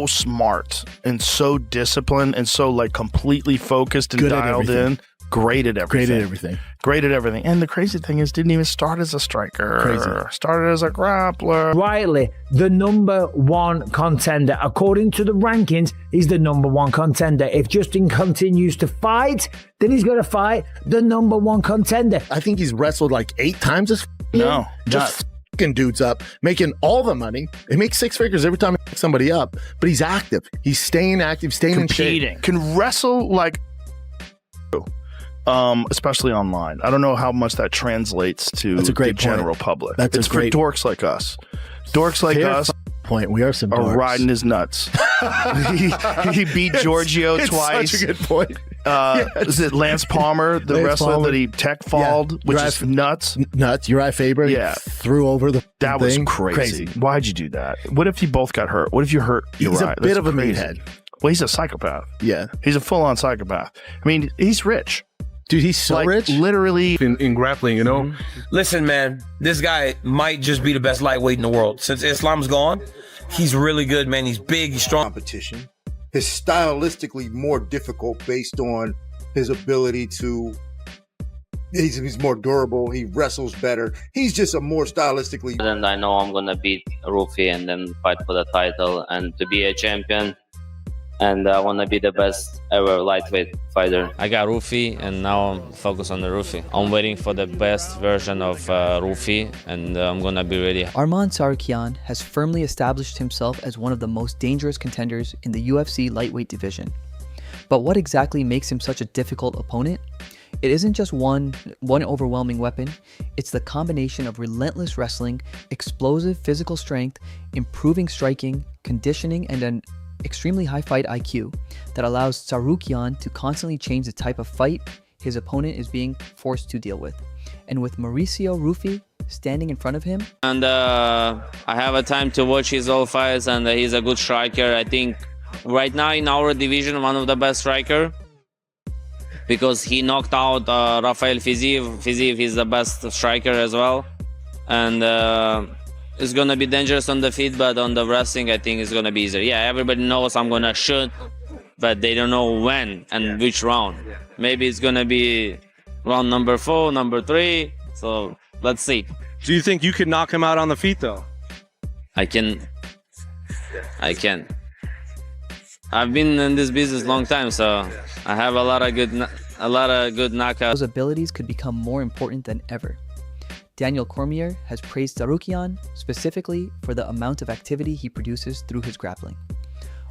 so smart and so disciplined and so like completely focused and dialed in. Great at everything. And the crazy thing is, didn't even start as a striker. Started as a grappler. Rightly, the #1 contender. According to the rankings, he's the #1 contender. If Justin continues to fight, then he's going to fight the #1 contender. I think he's wrestled like 8 times this No, just fucking dudes up, making all the money. He makes 6 figures every time he picks somebody up, but he's active. He's staying active, staying competing. in shape. Can wrestle like... especially online. I don't know how much that translates to the general public. It's for dorks like us. Dorks like us point. We are some dorks. Are riding his nuts. he beat Giorgio twice. Such a good point. Is it Lance Palmer, the wrestler that he tech-falled, which is nuts? Nuts. Uriah Faber. Yeah. Threw over the That was crazy. Why'd you do that? What if you both got hurt? What if you hurt Uriah? He's a bit of a meathead. Well, he's a psychopath. Yeah. He's a full-on psychopath. I mean, he's rich. Dude, he's so rich. Literally in grappling, you know? Listen, man, this guy might just be the best lightweight in the world. Since Islam's gone, he's really good, man. He's big, he's strong. Competition. His stylistically more difficult based on his ability to... He's more durable. He wrestles better. He's just a more stylistically... And I know I'm going to beat Ruffy and then fight for the title and to be a champion. And I want to be the best ever lightweight fighter. I got Ruffy, and now I'm focused on the Ruffy. I'm waiting for the best version of Ruffy, and I'm going to be ready. Arman Tsarukyan has firmly established himself as one of the most dangerous contenders in the UFC lightweight division. But what exactly makes him such a difficult opponent? It isn't just one overwhelming weapon, it's the combination of relentless wrestling, explosive physical strength, improving striking, conditioning, and an extremely high fight IQ that allows Tsarukyan to constantly change the type of fight his opponent is being forced to deal with. And with Mauricio Ruffy standing in front of him. And I have a time to watch his all fights, and he's a good striker. I think right now in our division, one of the best striker, because he knocked out Rafael Fiziev. Fiziev is the best striker as well. And it's going to be dangerous on the feet, but on the wrestling, I think it's going to be easier. Yeah, everybody knows I'm going to shoot, but they don't know when and which round. Maybe it's going to be round number 4, number 3. So let's see. Do you think you could knock him out on the feet, though? I can. I've been in this business a long time, so I have a lot of good knockouts. Those abilities could become more important than ever. Daniel Cormier has praised Tsarukyan specifically for the amount of activity he produces through his grappling.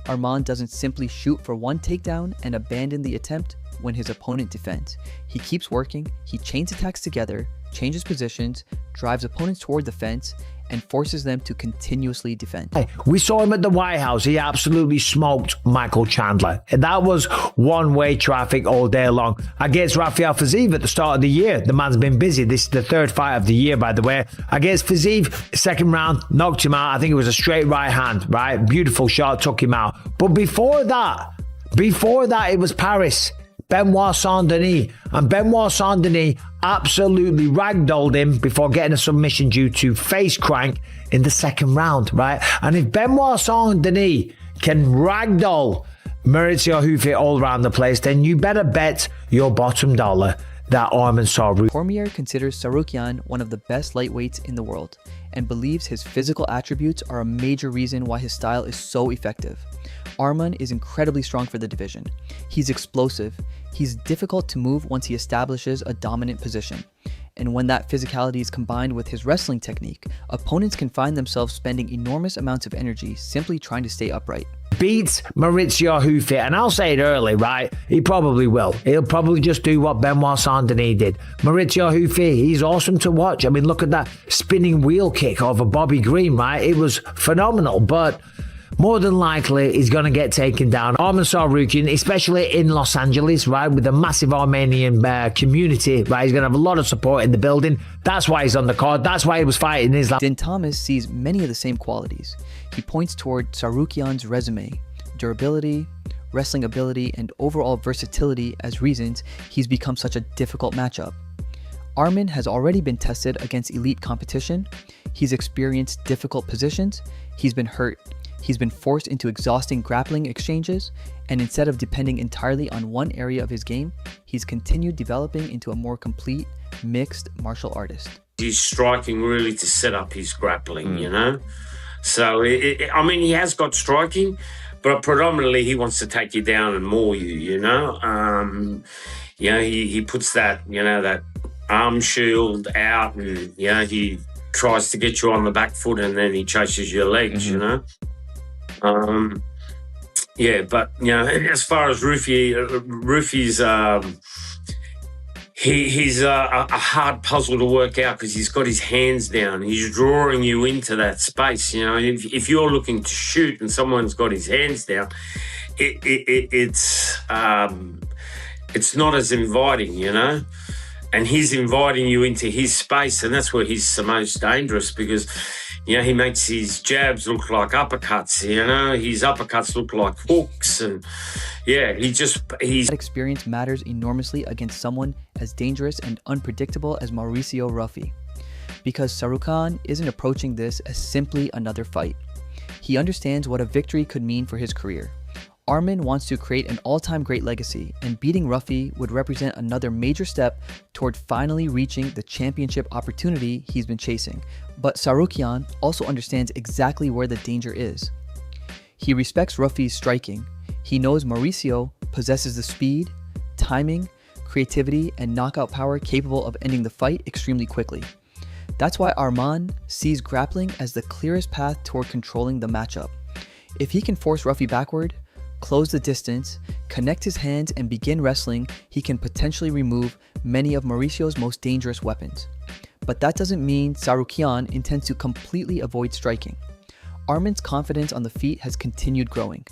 Arman doesn't simply shoot for one takedown and abandon the attempt when his opponent defends. He keeps working, he chains attacks together, changes positions, drives opponents toward the fence, and forces them to continuously defend. We saw him at the White House. He absolutely smoked Michael Chandler. And that was one-way traffic all day long. Against Rafael Fiziev at the start of the year. The man's been busy. This is the 3rd fight of the year, by the way. Against Fiziev, second round, knocked him out. I think it was a straight right hand, right? Beautiful shot, took him out. But before that, it was Paris. Benoit Saint-Denis, and Benoit Saint-Denis absolutely ragdolled him before getting a submission due to face crank in the 2nd round, right? And if Benoit Saint-Denis can ragdoll Mauricio Ruffy all around the place, then you better bet your bottom dollar that Arman Tsarukyan. Cormier considers Tsarukyan one of the best lightweights in the world and believes his physical attributes are a major reason why his style is so effective. Arman is incredibly strong for the division. He's explosive. He's difficult to move once he establishes a dominant position. And when that physicality is combined with his wrestling technique, opponents can find themselves spending enormous amounts of energy simply trying to stay upright. Beats Mauricio Ruffy, and I'll say it early, right? He probably will. He'll probably just do what Benoit Saint-Denis did. Mauricio Ruffy, he's awesome to watch. I mean, look at that spinning wheel kick over Bobby Green, right? It was phenomenal, but more than likely, he's going to get taken down. Arman Tsarukyan, especially in Los Angeles, right, with a massive Armenian community, right, he's going to have a lot of support in the building. That's why he's on the card. That's why he was fighting Islam. Din Thomas sees many of the same qualities. He points toward Tsarukyan's resume, durability, wrestling ability, and overall versatility as reasons he's become such a difficult matchup. Arman has already been tested against elite competition. He's experienced difficult positions. He's been hurt. He's been forced into exhausting grappling exchanges, and instead of depending entirely on one area of his game, he's continued developing into a more complete, mixed martial artist. He's striking really to set up his grappling, you know? So, I mean, he has got striking, but predominantly he wants to take you down and maul you, you know? You know, he puts that, you know, that arm shield out and, you know, he tries to get you on the back foot and then he chases your legs, you know? Yeah, but, you know, as far as Ruffy's, he's a hard puzzle to work out because he's got his hands down. He's drawing you into that space, you know? If you're looking to shoot and someone's got his hands down, it's not as inviting, you know? And he's inviting you into his space, and that's where he's the most dangerous because, you know, he makes his jabs look like uppercuts, you know? His uppercuts look like hooks, and, yeah, That experience matters enormously against someone as dangerous and unpredictable as Mauricio Ruffy, because Tsarukyan isn't approaching this as simply another fight. He understands what a victory could mean for his career. Arman wants to create an all-time great legacy, and beating Ruffy would represent another major step toward finally reaching the championship opportunity he's been chasing. But Tsarukyan also understands exactly where the danger is. He respects Ruffy's striking. He knows Mauricio possesses the speed, timing, creativity, and knockout power capable of ending the fight extremely quickly. That's why Arman sees grappling as the clearest path toward controlling the matchup. If he can force Ruffy backward, close the distance, connect his hands, and begin wrestling, he can potentially remove many of Mauricio's most dangerous weapons. But that doesn't mean Tsarukyan intends to completely avoid striking. Arman's confidence on the feet has continued growing.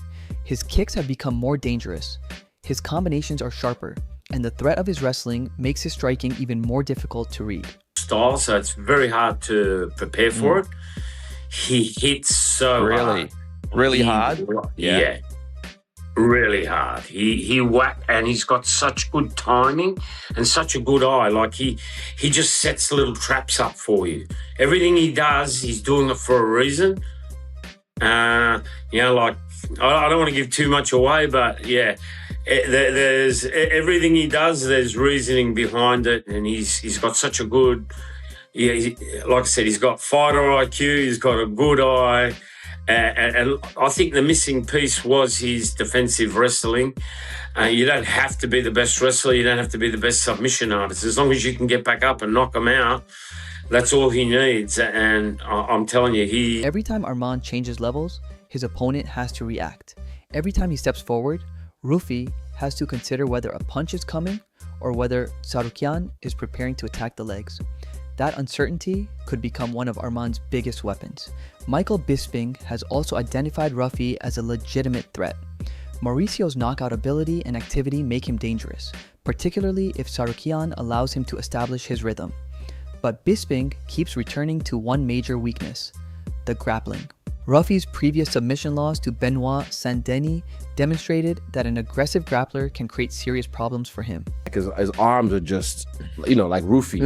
His kicks have become more dangerous, his combinations are sharper, and the threat of his wrestling makes his striking even more difficult to read. Style, so it's very hard to prepare for it. He hits so hard. Really hard? Yeah. Really hard. He whack, and he's got such good timing and such a good eye. Like he just sets little traps up for you. Everything he does, he's doing it for a reason. You know, like I don't want to give too much away, but yeah, there's everything he does. There's reasoning behind it, and he's got such a good. Yeah, like I said, he's got fighter IQ. He's got a good eye. And I think the missing piece was his defensive wrestling. You don't have to be the best wrestler. You don't have to be the best submission artist. As long as you can get back up and knock him out, that's all he needs. And I'm telling you, Every time Arman changes levels, his opponent has to react. Every time he steps forward, Ruffy has to consider whether a punch is coming or whether Tsarukyan is preparing to attack the legs. That uncertainty could become one of Arman's biggest weapons. Michael Bisping has also identified Ruffy as a legitimate threat. Mauricio's knockout ability and activity make him dangerous, particularly if Tsarukyan allows him to establish his rhythm. But Bisping keeps returning to one major weakness: the grappling. Ruffy's previous submission loss to Benoit Saint-Denis demonstrated that an aggressive grappler can create serious problems for him. Because his arms are just, you know, like Ruffy.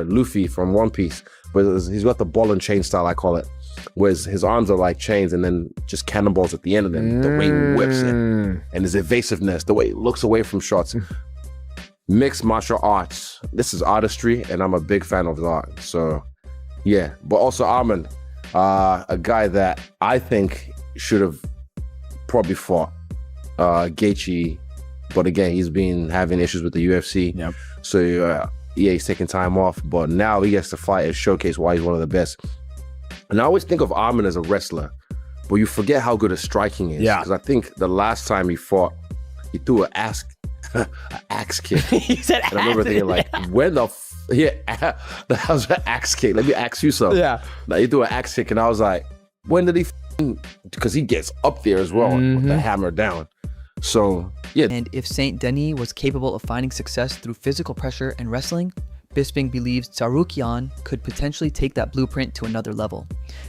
Luffy from One Piece. But he's got the ball and chain style, I call it. Whereas his arms are like chains and then just cannonballs at the end of them. The way he whips it. And his evasiveness, the way he looks away from shots. Mixed martial arts. This is artistry, and I'm a big fan of his art. So, yeah. But also Arman, a guy that I think should have probably fought Gaethje, but again, he's been having issues with the UFC. Yep. So yeah, he's taking time off, but now he gets to fight and showcase why he's one of the best. And I always think of Arman as a wrestler, but you forget how good his striking is. Yeah. Because I think the last time he fought, he threw an axe kick. He said and I remember thinking like, when the that was an axe kick. Let me ask you something. Yeah. Like, he threw an axe kick and I was like, when did he because he gets up there as well with the hammer down. So, yeah. And if Saint-Denis was capable of finding success through physical pressure and wrestling, Bisping believes Tsarukyan could potentially take that blueprint to another level.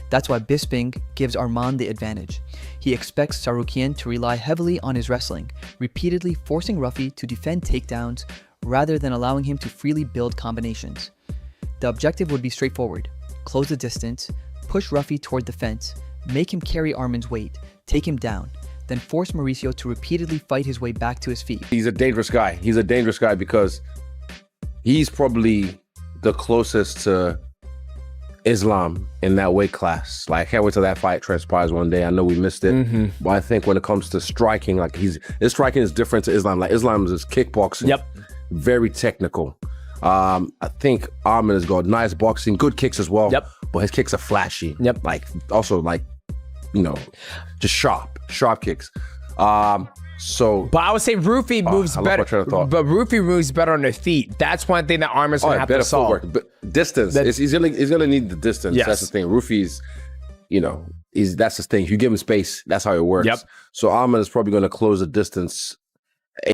That's why Bisping gives Arman the advantage. He expects Tsarukyan to rely heavily on his wrestling, repeatedly forcing Ruffy to defend takedowns rather than allowing him to freely build combinations. The objective would be straightforward: close the distance, push Ruffy toward the fence, make him carry Arman's weight, take him down, then force Mauricio to repeatedly fight his way back to his feet. He's a dangerous guy. He's a dangerous guy because he's probably the closest to Islam in that weight class. Like, I can't wait till that fight transpires one day. I know we missed it, but I think when it comes to striking, like his striking is different to Islam. Like Islam is kickboxing. Yep. Very technical. I think Arman has got nice boxing, good kicks as well. Yep. But his kicks are flashy. Yep. Like also like, you know, just sharp kicks. But I would say Ruffy moves better. But Ruffy moves better on the feet. That's one thing that Arman's gonna have to solve. Footwork. But distance. He's gonna need the distance. Yes. That's the thing. Ruffy's, you know, that's the thing. If you give him space, that's how it works. Yep. So Arman is probably gonna close the distance.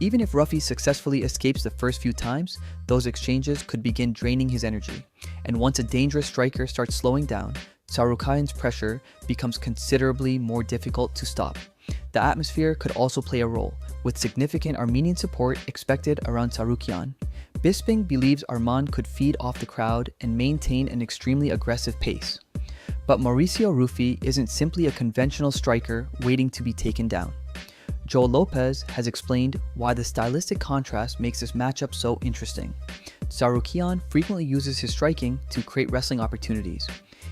Even if Ruffy successfully escapes the first few times, those exchanges could begin draining his energy. And once a dangerous striker starts slowing down, Tsarukyan's pressure becomes considerably more difficult to stop. The atmosphere could also play a role, with significant Armenian support expected around Tsarukyan. Bisping believes Arman could feed off the crowd and maintain an extremely aggressive pace. But Mauricio Ruffy isn't simply a conventional striker waiting to be taken down. Joel Lopez has explained why the stylistic contrast makes this matchup so interesting. Tsarukyan frequently uses his striking to create wrestling opportunities.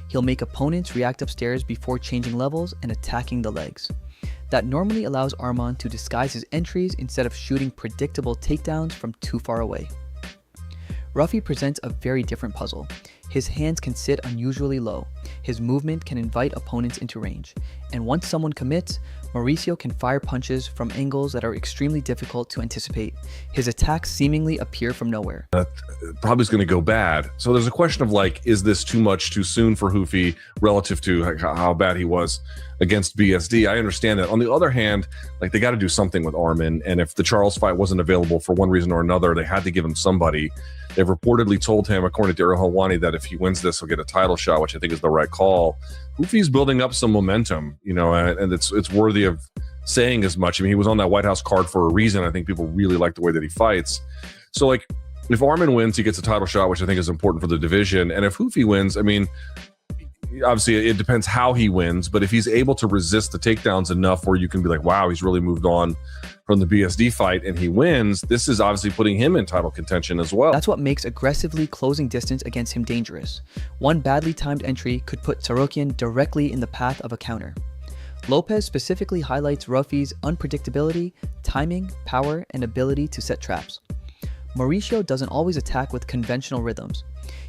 He'll make opponents react upstairs before changing levels and attacking the legs. That normally allows Arman to disguise his entries instead of shooting predictable takedowns from too far away. Ruffy presents a very different puzzle. His hands can sit unusually low, his movement can invite opponents into range, and once someone commits, Mauricio can fire punches from angles that are extremely difficult to anticipate. His attacks seemingly appear from nowhere. Probably is going to go bad. So there's a question of like, is this too much too soon for Ruffy relative to how bad he was against BSD? I understand that. On the other hand, like they got to do something with Arman, and if the Charles fight wasn't available for one reason or another, they had to give him somebody. They've reportedly told him, according to Errol Helwani, that if he wins this, he'll get a title shot, which I think is the right call. Ruffy's building up some momentum, you know, and it's worthy of saying as much. I mean, he was on that White House card for a reason. I think people really like the way that he fights. So, like, if Arman wins, he gets a title shot, which I think is important for the division. And if Ruffy wins, I mean, obviously it depends how he wins, but if he's able to resist the takedowns enough where you can be like, wow, he's really moved on from the BSD fight and he wins, this is obviously putting him in title contention as well. That's what makes aggressively closing distance against him dangerous. One badly timed entry could put Tsarukyan directly in the path of a counter. Lopez specifically highlights Ruffy's unpredictability, timing, power, and ability to set traps. Mauricio doesn't always attack with conventional rhythms.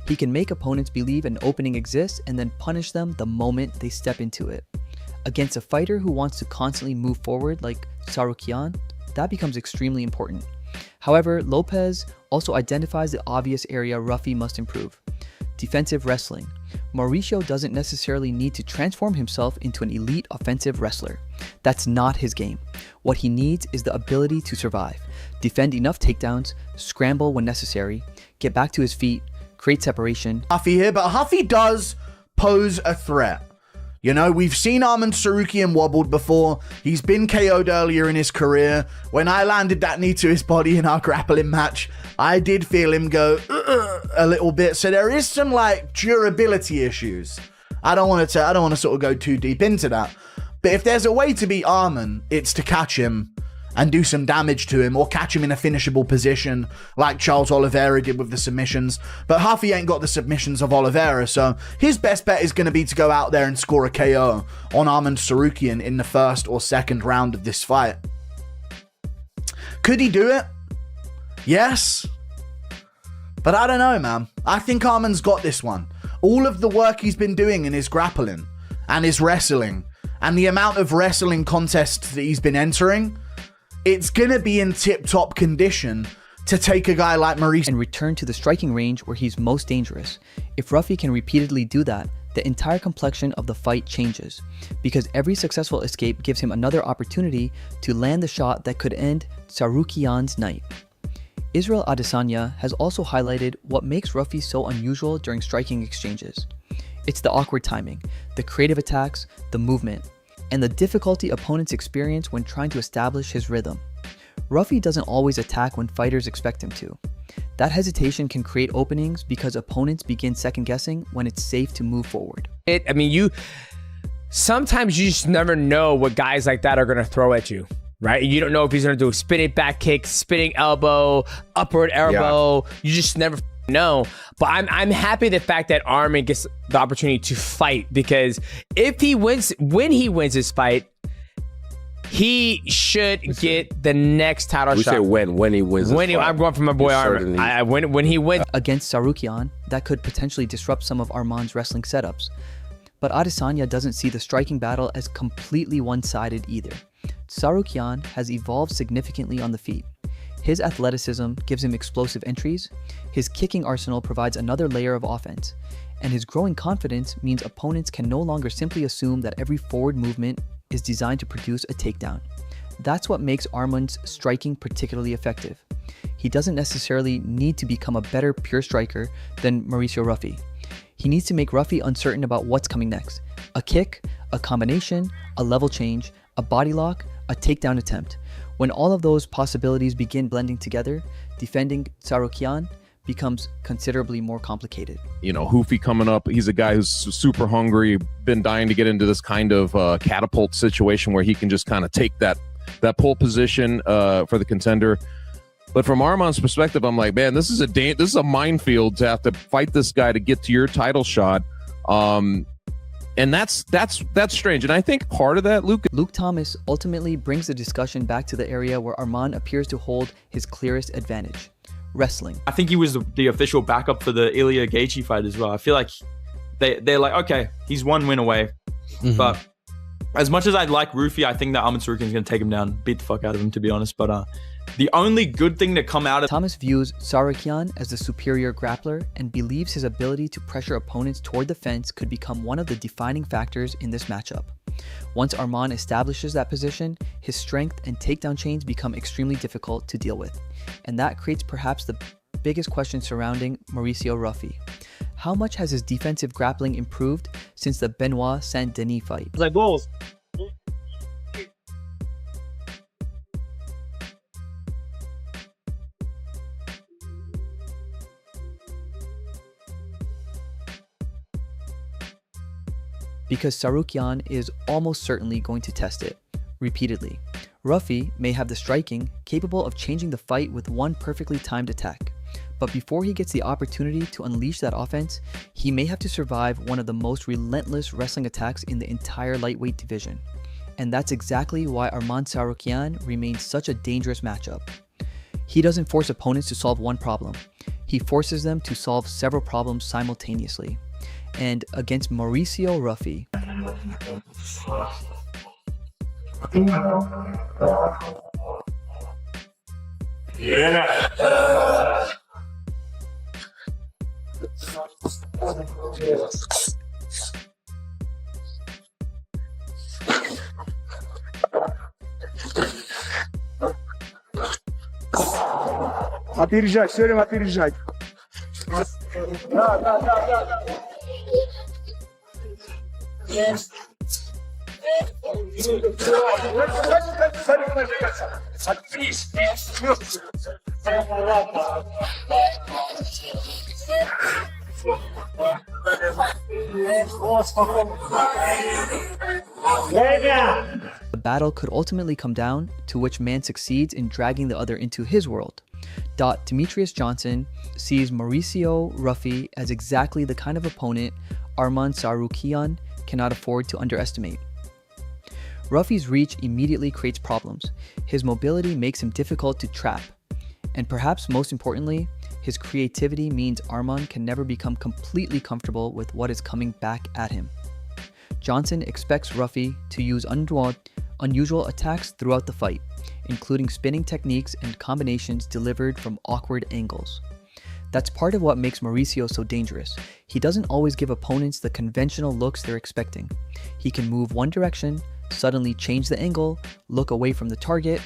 He can make opponents believe an opening exists and then punish them the moment they step into it. Against a fighter who wants to constantly move forward like Tsarukyan, that becomes extremely important. However, Lopez also identifies the obvious area Ruffy must improve: defensive wrestling. Mauricio doesn't necessarily need to transform himself into an elite offensive wrestler. That's not his game. What he needs is the ability to survive, defend enough takedowns, scramble when necessary, get back to his feet, create separation. Ruffy here, but Ruffy does pose a threat. You know, we've seen Arman Tsarukyan wobbled before. He's been KO'd earlier in his career. When I landed that knee to his body in our grappling match, I did feel him go a little bit. So there is some like durability issues. I don't want to sort of go too deep into that. But if there's a way to beat Arman, it's to catch him and do some damage to him, or catch him in a finishable position like Charles Oliveira did with the submissions. But Ruffy ain't got the submissions of Oliveira, so his best bet is going to be to go out there and score a KO on Arman Tsarukyan in the first or second round of this fight. Could he do it? Yes. But I don't know, man. I think Arman's got this one. All of the work he's been doing in his grappling and his wrestling, and the amount of wrestling contests that he's been entering, it's going to be in tip-top condition to take a guy like Mauricio and return to the striking range where he's most dangerous. If Ruffy can repeatedly do that, the entire complexion of the fight changes, because every successful escape gives him another opportunity to land the shot that could end Tsarukyan's night. Israel Adesanya has also highlighted what makes Ruffy so unusual during striking exchanges. It's the awkward timing, the creative attacks, the movement, and the difficulty opponents experience when trying to establish his rhythm. Ruffy doesn't always attack when fighters expect him to. That hesitation can create openings because opponents begin second-guessing when it's safe to move forward. sometimes you just never know what guys like that are going to throw at you, right? You don't know if he's going to do a spinning back kick, spinning elbow, upward elbow. Yeah. You just never know. But I'm happy the fact that Arman gets the opportunity to fight, because if he wins, when he wins his fight, he should get the next title shot. Say when he wins. I'm going for my boy Arman. When he wins against Tsarukyan, that could potentially disrupt some of Arman's wrestling setups. But Adesanya doesn't see the striking battle as completely one-sided either. Tsarukyan has evolved significantly on the feet. His athleticism gives him explosive entries, his kicking arsenal provides another layer of offense, and his growing confidence means opponents can no longer simply assume that every forward movement is designed to produce a takedown. That's what makes Arman's striking particularly effective. He doesn't necessarily need to become a better pure striker than Mauricio Ruffy. He needs to make Ruffy uncertain about what's coming next. A kick, a combination, a level change, a body lock, a takedown attempt. When all of those possibilities begin blending together, defending Tsarukyan becomes considerably more complicated. You know, Hoofy coming up, he's a guy who's super hungry, been dying to get into this kind of catapult situation where he can just kind of take that pole position for the contender. But from Arman's perspective, I'm like, man, this is a minefield to have to fight this guy to get to your title shot. And that's strange. And I think part of that, Luke Thomas ultimately brings the discussion back to the area where Arman appears to hold his clearest advantage: wrestling. I think he was the official backup for the Ilya Gaethje fight as well. I feel like they're like, okay, he's one win away. Mm-hmm. But as much as I'd like Ruffy, I think that Arman Tsarukyan is going to take him down, beat the fuck out of him, to be honest. But the only good thing to come out of... Thomas views Tsarukyan as the superior grappler and believes his ability to pressure opponents toward the fence could become one of the defining factors in this matchup. Once Arman establishes that position, his strength and takedown chains become extremely difficult to deal with. And that creates perhaps the biggest question surrounding Mauricio Ruffy. How much has his defensive grappling improved since the Benoit Saint-Denis fight? Like balls. Because Tsarukyan is almost certainly going to test it, repeatedly. Ruffy may have the striking capable of changing the fight with one perfectly timed attack. But before he gets the opportunity to unleash that offense, he may have to survive one of the most relentless wrestling attacks in the entire lightweight division. And that's exactly why Arman Tsarukyan remains such a dangerous matchup. He doesn't force opponents to solve one problem. He forces them to solve several problems simultaneously. And against Mauricio Ruffy, Опережать, все время опережать. The battle could ultimately come down to which man succeeds in dragging the other into his world. Demetrius Johnson sees Mauricio Ruffy as exactly the kind of opponent Arman Tsarukyan cannot afford to underestimate. Ruffy's reach immediately creates problems. His mobility makes him difficult to trap. And perhaps most importantly, his creativity means Arman can never become completely comfortable with what is coming back at him. Johnson expects Ruffy to use unusual attacks throughout the fight, including spinning techniques and combinations delivered from awkward angles. That's part of what makes Mauricio so dangerous. He doesn't always give opponents the conventional looks they're expecting. He can move one direction, suddenly change the angle, look away from the target,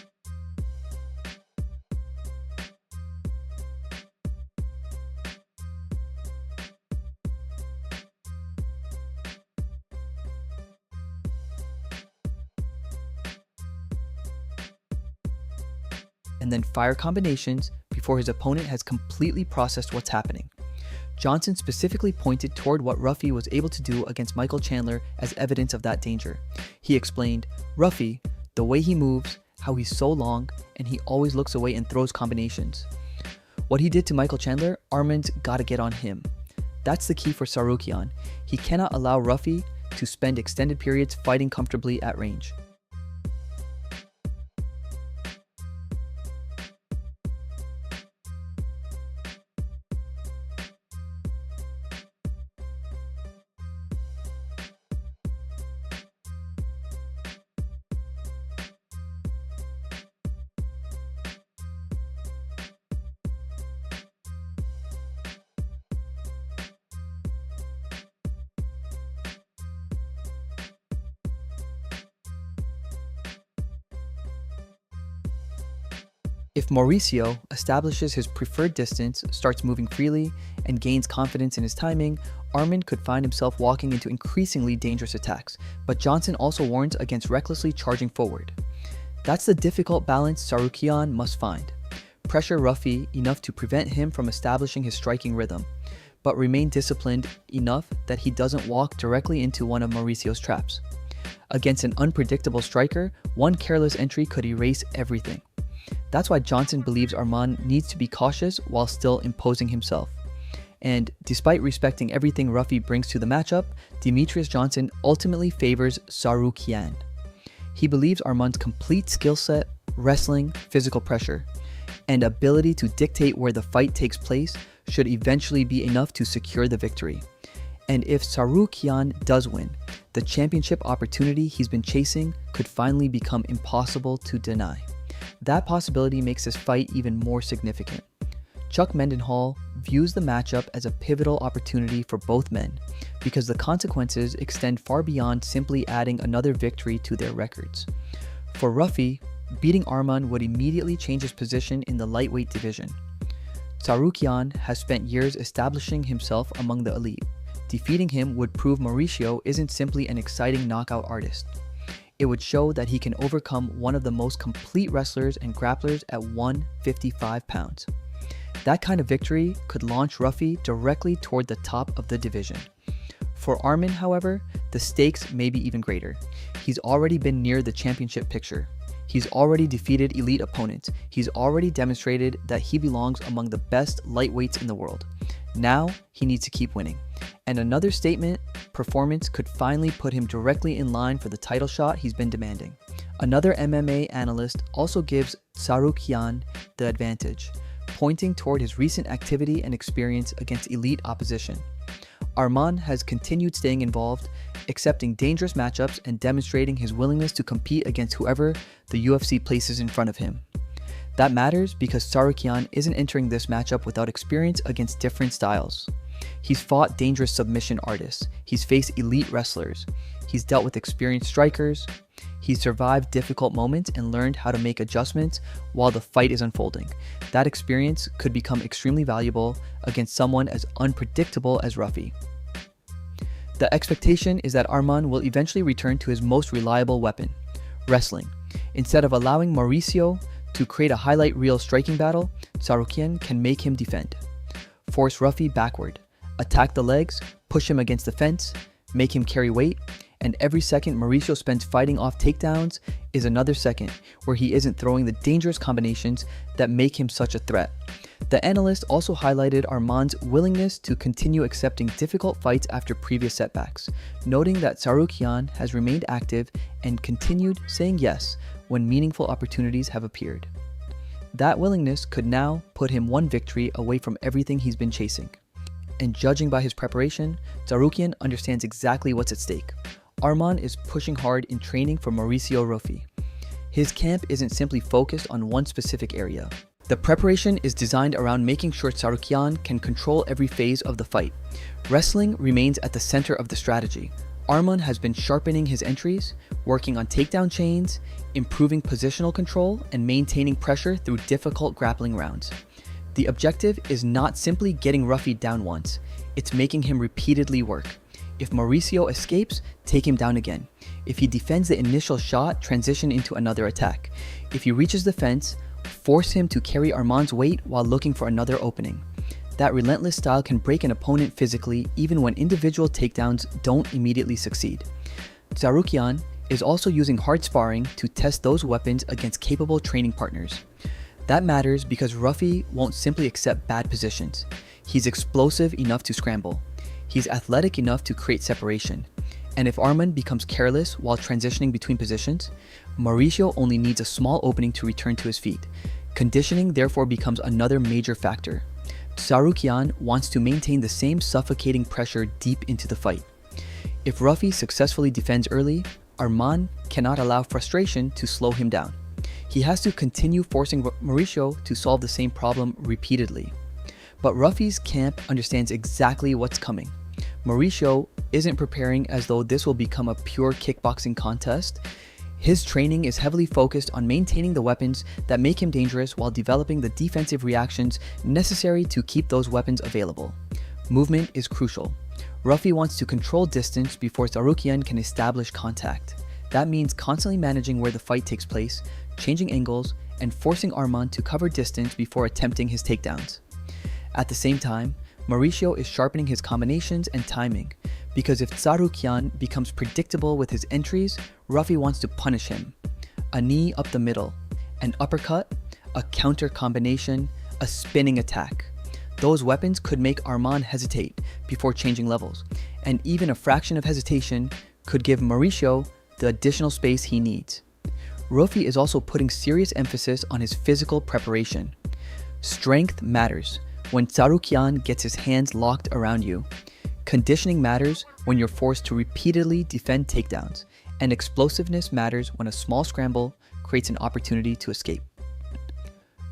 and then fire combinations before his opponent has completely processed what's happening. Johnson specifically pointed toward what Ruffy was able to do against Michael Chandler as evidence of that danger. He explained, Ruffy, the way he moves, how he's so long, and he always looks away and throws combinations. What he did to Michael Chandler, Arman's gotta get on him. That's the key for Tsarukyan. He cannot allow Ruffy to spend extended periods fighting comfortably at range. If Mauricio establishes his preferred distance, starts moving freely, and gains confidence in his timing, Arman could find himself walking into increasingly dangerous attacks, but Johnson also warns against recklessly charging forward. That's the difficult balance Tsarukyan must find. Pressure Ruffy enough to prevent him from establishing his striking rhythm, but remain disciplined enough that he doesn't walk directly into one of Mauricio's traps. Against an unpredictable striker, one careless entry could erase everything. That's why Johnson believes Arman needs to be cautious while still imposing himself. And despite respecting everything Ruffy brings to the matchup, Demetrius Johnson ultimately favors Tsarukyan. He believes Arman's complete skill set, wrestling, physical pressure, and ability to dictate where the fight takes place should eventually be enough to secure the victory. And if Tsarukyan does win, the championship opportunity he's been chasing could finally become impossible to deny. That possibility makes this fight even more significant. Chuck Mendenhall views the matchup as a pivotal opportunity for both men because the consequences extend far beyond simply adding another victory to their records. For Ruffy, beating Arman would immediately change his position in the lightweight division. Tsarukyan has spent years establishing himself among the elite. Defeating him would prove Mauricio isn't simply an exciting knockout artist. It would show that he can overcome one of the most complete wrestlers and grapplers at 155 pounds. That kind of victory could launch Ruffy directly toward the top of the division. For Arman, however, the stakes may be even greater. He's already been near the championship picture. He's already defeated elite opponents. He's already demonstrated that he belongs among the best lightweights in the world. Now, he needs to keep winning. And another statement performance could finally put him directly in line for the title shot he's been demanding. Another MMA analyst also gives Tsarukyan the advantage, pointing toward his recent activity and experience against elite opposition. Arman has continued staying involved, accepting dangerous matchups and demonstrating his willingness to compete against whoever the UFC places in front of him. That matters because Tsarukyan isn't entering this matchup without experience against different styles. He's fought dangerous submission artists, he's faced elite wrestlers, he's dealt with experienced strikers, he's survived difficult moments and learned how to make adjustments while the fight is unfolding. That experience could become extremely valuable against someone as unpredictable as Ruffy. The expectation is that Arman will eventually return to his most reliable weapon, wrestling. Instead of allowing Mauricio to create a highlight reel striking battle, Tsarukyan can make him defend. Force Ruffy backward, attack the legs, push him against the fence, make him carry weight, and every second Mauricio spends fighting off takedowns is another second where he isn't throwing the dangerous combinations that make him such a threat. The analyst also highlighted Arman's willingness to continue accepting difficult fights after previous setbacks, noting that Tsarukyan has remained active and continued saying yes when meaningful opportunities have appeared. That willingness could now put him one victory away from everything he's been chasing. And judging by his preparation, Tsarukyan understands exactly what's at stake. Arman is pushing hard in training for Mauricio Ruffy. His camp isn't simply focused on one specific area. The preparation is designed around making sure Tsarukyan can control every phase of the fight. Wrestling remains at the center of the strategy. Arman has been sharpening his entries, working on takedown chains, improving positional control, and maintaining pressure through difficult grappling rounds. The objective is not simply getting Ruffy down once, it's making him repeatedly work. If Mauricio escapes, take him down again. If he defends the initial shot, transition into another attack. If he reaches the fence, force him to carry Arman's weight while looking for another opening. That relentless style can break an opponent physically even when individual takedowns don't immediately succeed. Tsarukyan is also using hard sparring to test those weapons against capable training partners. That matters because Ruffy won't simply accept bad positions. He's explosive enough to scramble. He's athletic enough to create separation. And if Arman becomes careless while transitioning between positions, Mauricio only needs a small opening to return to his feet. Conditioning therefore becomes another major factor. Tsarukyan wants to maintain the same suffocating pressure deep into the fight. If Ruffy successfully defends early, Arman cannot allow frustration to slow him down. He has to continue forcing Mauricio to solve the same problem repeatedly. But Ruffy's camp understands exactly what's coming. Mauricio isn't preparing as though this will become a pure kickboxing contest. His training is heavily focused on maintaining the weapons that make him dangerous while developing the defensive reactions necessary to keep those weapons available. Movement is crucial. Ruffy wants to control distance before Tsarukyan can establish contact. That means constantly managing where the fight takes place, changing angles, and forcing Arman to cover distance before attempting his takedowns. At the same time, Mauricio is sharpening his combinations and timing, because if Tsarukyan becomes predictable with his entries, Ruffy wants to punish him. A knee up the middle, an uppercut, a counter combination, a spinning attack. Those weapons could make Arman hesitate before changing levels, and even a fraction of hesitation could give Mauricio the additional space he needs. Ruffy is also putting serious emphasis on his physical preparation. Strength matters when Tsarukyan gets his hands locked around you. Conditioning matters when you're forced to repeatedly defend takedowns, and explosiveness matters when a small scramble creates an opportunity to escape.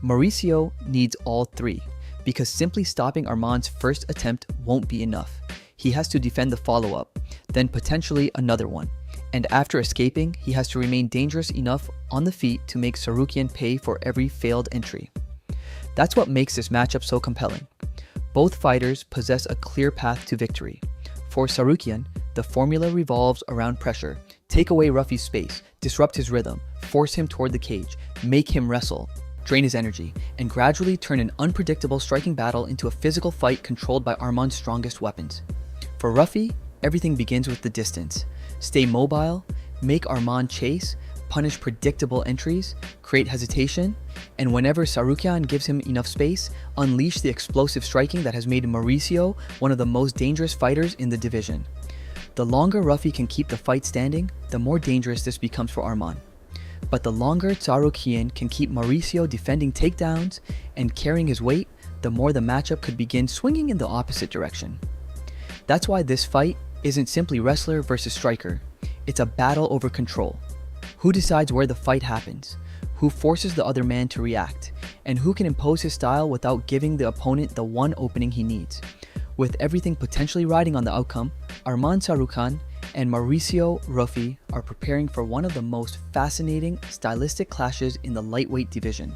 Mauricio needs all three, because simply stopping Arman's first attempt won't be enough. He has to defend the follow-up, then potentially another one, and after escaping, he has to remain dangerous enough on the feet to make Tsarukyan pay for every failed entry. That's what makes this matchup so compelling. Both fighters possess a clear path to victory. For Tsarukyan, the formula revolves around pressure. Take away Ruffy's space, disrupt his rhythm, force him toward the cage, make him wrestle, drain his energy, and gradually turn an unpredictable striking battle into a physical fight controlled by Arman's strongest weapons. For Ruffy, everything begins with the distance. Stay mobile, make Arman chase, punish predictable entries, create hesitation, and whenever Tsarukyan gives him enough space, unleash the explosive striking that has made Mauricio one of the most dangerous fighters in the division. The longer Ruffy can keep the fight standing, the more dangerous this becomes for Arman. But the longer Tsarukyan can keep Mauricio defending takedowns and carrying his weight, the more the matchup could begin swinging in the opposite direction. That's why this fight isn't simply wrestler versus striker. It's a battle over control. Who decides where the fight happens? Who forces the other man to react? And who can impose his style without giving the opponent the one opening he needs? With everything potentially riding on the outcome, Arman Tsarukyan and Mauricio Ruffy are preparing for one of the most fascinating stylistic clashes in the lightweight division.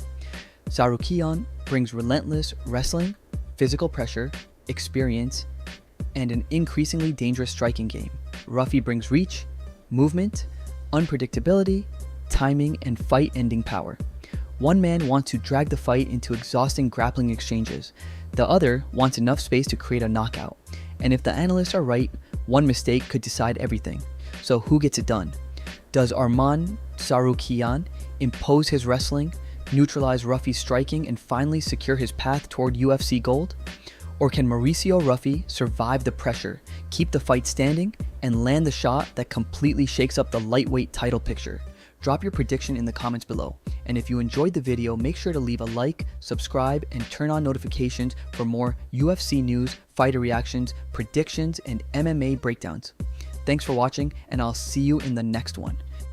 Tsarukyan brings relentless wrestling, physical pressure, experience, and an increasingly dangerous striking game. Ruffy brings reach, movement, unpredictability, timing, and fight-ending power. One man wants to drag the fight into exhausting grappling exchanges. The other wants enough space to create a knockout. And if the analysts are right, one mistake could decide everything. So who gets it done? Does Arman Tsarukyan impose his wrestling, neutralize Ruffy's striking, and finally secure his path toward UFC gold? Or can Mauricio Ruffy survive the pressure, keep the fight standing, and land the shot that completely shakes up the lightweight title picture? Drop your prediction in the comments below. And if you enjoyed the video, make sure to leave a like, subscribe, and turn on notifications for more UFC news, fighter reactions, predictions, and MMA breakdowns. Thanks for watching, and I'll see you in the next one.